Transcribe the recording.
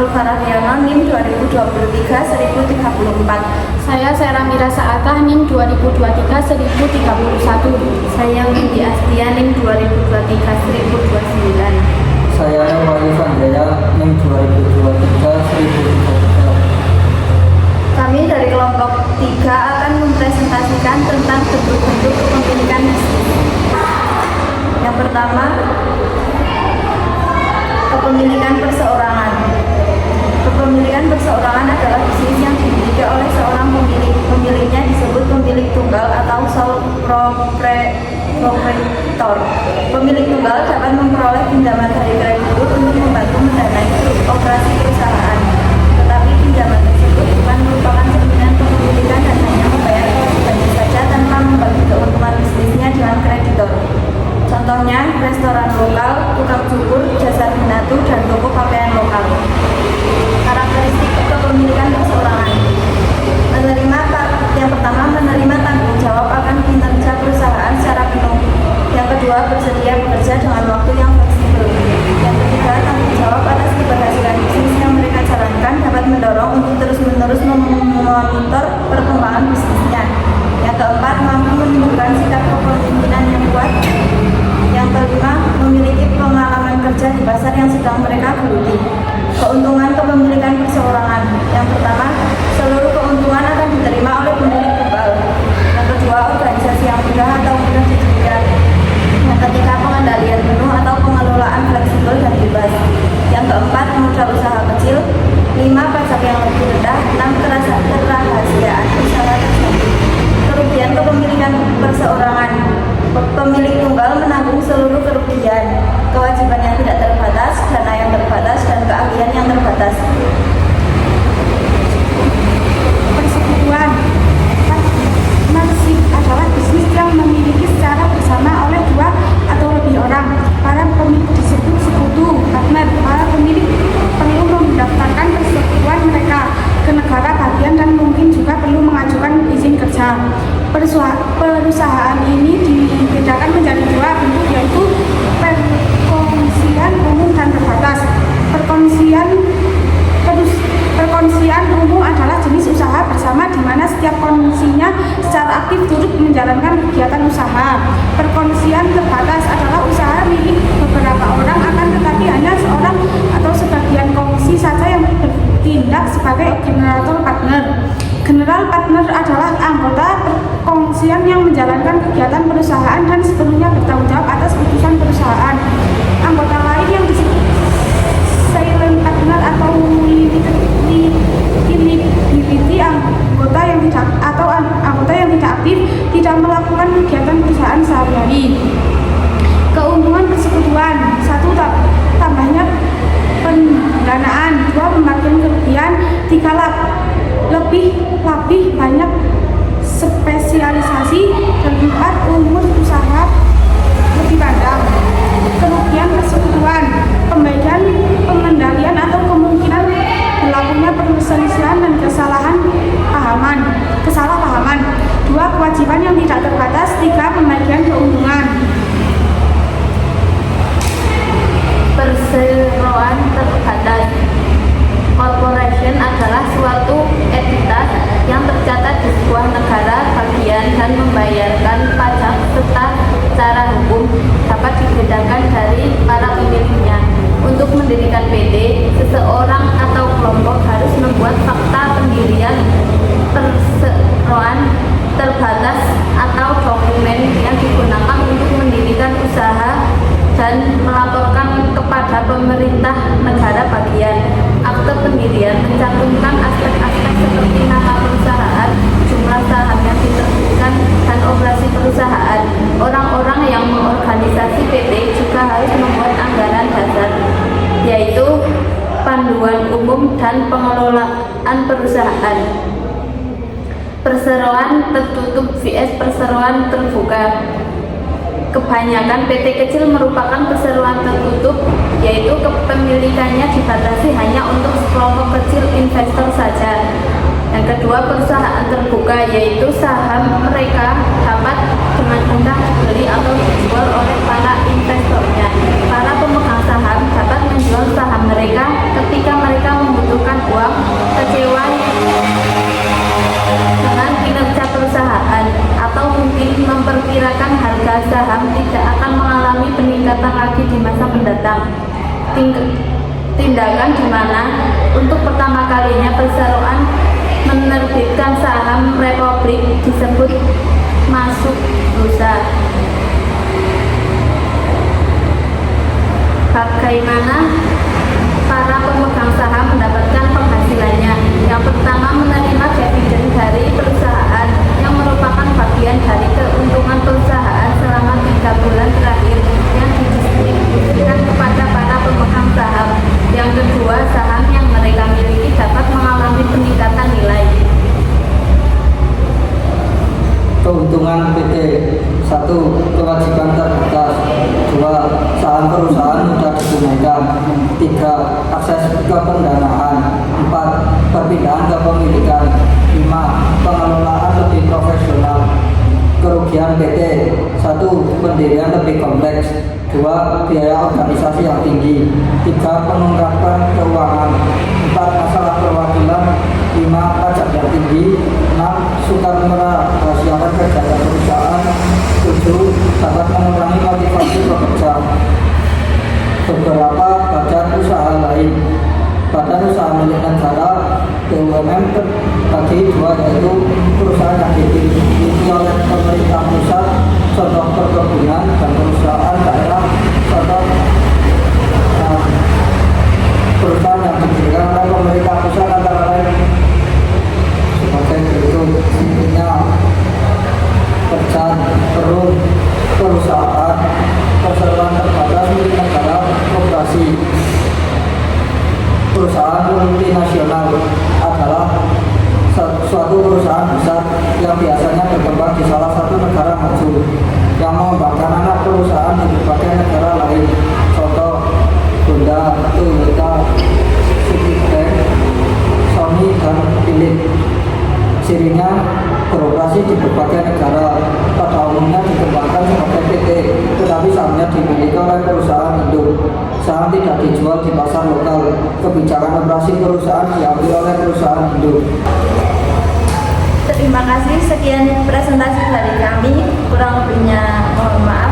Farahdiano NIM 2023-1034. Saya Seramira Saatah NIM 2023-1031. Saya Windy Astia NIM 2023-1029. Saya Wahyu Sanjaya NIM 2023-1033. Kami dari kelompok 3 akan mempresentasikan tentang bentuk-bentuk kepemilikan bisnis. Yang pertama, kepemilikan perseorangan. Kepemilikan perseorangan adalah bisnis yang dimiliki oleh seorang pemilik. Pemiliknya disebut pemilik tunggal atau sole proprietor. Pemilik tunggal dapat memperoleh pinjaman dari kreditur untuk membantu mendanai operasi perusahaan. Tetapi pinjaman tersebut bukan merupakan cerminan kepemilikan dan hanya membayar kewajibannya saja tanpa membagi keuntungan bisnisnya dengan kreditor. Contohnya, restoran lokal, tukang cukur, jasa binatu, dan toko pakaian lokal. Karakteristik kepemilikan perseorangan. Yang pertama, menerima tanggung jawab akan kinerja perusahaan secara penuh. Yang kedua, bersedia bekerja dengan waktu yang fleksibel. Yang ketiga, tanggung jawab atas keberhasilan bisnis yang mereka jalankan dapat mendorong untuk terus-menerus memonitor perkembangan bisnisnya. Yang keempat, mampu menunjukkan sikap kepemimpinan yang kuat. Yang kelima, memiliki pengalaman kerja di pasar yang sedang mereka geluti. Keuntungan kepemilikan perseorangan. Yang pertama, seluruh keuntungan akan diterima oleh pemilik tunggal. Yang kedua, organisasi yang mudah atau mudah didirikan. Yang ketiga, pengendalian penuh atau pengelolaan fleksibel dan bebas. Yang keempat, modal usaha kecil. 5, pajak yang lebih rendah. 6, kerahasiaan usaha terjamin. Kerugian kepemilikan perseorangan. Pemilik tunggal menanggung seluruh kerugian, kewajiban yang tidak terbatas, dana yang terbatas, dan keahlian yang terbatas. Persekutuan Partnership adalah bisnis yang memiliki secara bersama oleh 2 atau lebih orang. Para pemilik disebut sekutu, partner. Para pemilik perlu mendaftarkan persekutuan mereka ke negara bagian dan mungkin juga perlu mengajukan izin kerja. Perusahaan ini dibedakan menjadi 2 bentuk, yaitu perkongsian umum dan terbatas. Perkongsian umum adalah jenis usaha bersama di mana setiap kongsinya secara aktif turut menjalankan kegiatan usaha. Perkongsian terbatas adalah usaha milik beberapa orang akan tetapi hanya seorang atau sebagian kongsi saja yang bertindak sebagai generator partner. General partner adalah anggota perkongsian yang menjalankan kegiatan perusahaan dan sepenuhnya bertanggung jawab atas keputusan perusahaan. Anggota lain yang disebut silent partner atau limited liability anggota yang tidak aktif, tidak melakukan kegiatan perusahaan sehari-hari. Keuntungan persekutuan. 1, tambahnya pendanaan. 2, pembagian kerugian. 3, lebih banyak spesialisasi. Dan 4, umur usaha lebih panjang. Kerugian persekutuan. Pembagian pengendalian atau kemungkinan berlakunya perselisihan dan kesalahpahaman. 2, kewajiban yang tidak terbatas. 3, pembagian keuntungan. Perseroan terbatas. Corporation adalah suatu entitas yang tercatat di sebuah negara bagian dan membayarkan pajak serta secara hukum dapat dibedakan dari para pemiliknya. Untuk mendirikan PT, seseorang atau kelompok harus membuat fakta pendirian perseroan terbatas atau dokumen yang digunakan untuk mendirikan usaha dan melaporkan kepada pemerintah negara bagian. Akte pendirian mencantumkan aspek-aspek seperti nama perusahaan, jumlah saham yang diterbitkan, dan operasi perusahaan. Orang-orang yang mengorganisasi PT juga harus membuat anggaran dasar, yaitu panduan umum dan pengelolaan perusahaan. Perseroan tertutup vs perseroan terbuka. Kebanyakan PT kecil merupakan perseroan tertutup, yaitu kepemilikannya dibatasi hanya untuk sekelompok kecil investor saja. Yang kedua, perusahaan terbuka, yaitu saham mereka dapat dengan mudah dibeli atau dijual oleh para investornya. Para pemegang saham dapat menjual saham mereka ketika mereka membutuhkan tindakan di mana untuk pertama kalinya perseroan menerbitkan saham Republik disebut masuk bursa. Bagaimana para pemegang saham mendapatkan penghasilannya? Yang pertama, menerima dividen dari perusahaan yang merupakan bagian dari keuntungan perusahaan selama 3 bulan terakhir yang didistribusikan kepada para pemegang saham. Yang kedua, saham yang mereka miliki dapat mengalami peningkatan nilai. Keuntungan PT: 1. Kewajiban terbatas. 2. Saham perusahaan mudah ditunaikan. 3. Akses ke pendanaan. 4. Perpindahan kepemilikan. 5. Pengelolaan lebih profesional. Kerugian PT: 1. Pendirian lebih kompleks. 2. Biaya organisasi yang tinggi. 3. Pengungkapan keuangan. 4. Masalah perwakilan. 5. Pajak yang tinggi. 6. Sukar merahasiakan kegiatan perusahaan. 7. Dapat mengurangi motivasi bekerja. Beberapa badan usaha lain. Badan usaha milik negara BUMN terbagi 2, yaitu perusahaan yang dimiliki oleh pemerintah pusat, contoh perkebunan, dan perusahaan daerah, contoh perusahaan yang didirikan oleh pemerintah pusat antara lain sebagai berikut. Intinya: Percan, Perum, perusahaan, perseroan terbatas milik negara, koperasi. Perusahaan multinasional adalah suatu perusahaan besar yang biasanya berkembang di salah satu negara maju yang mengembangkan anak perusahaan di berbagai negara lain, contoh Honda, Toyota, Citibank, Sony, dan Philips. Cirinya beroperasi di berbagai negara, pada umumnya dikembangkan sebagai PT, tetapi sahamnya dimiliki oleh perusahaan induk. Saham tidak dijual di pasar lokal. Kebijakan operasi perusahaan diambil oleh perusahaan induk. Terima kasih, sekian presentasi dari kami. Kurang lebihnya mohon maaf.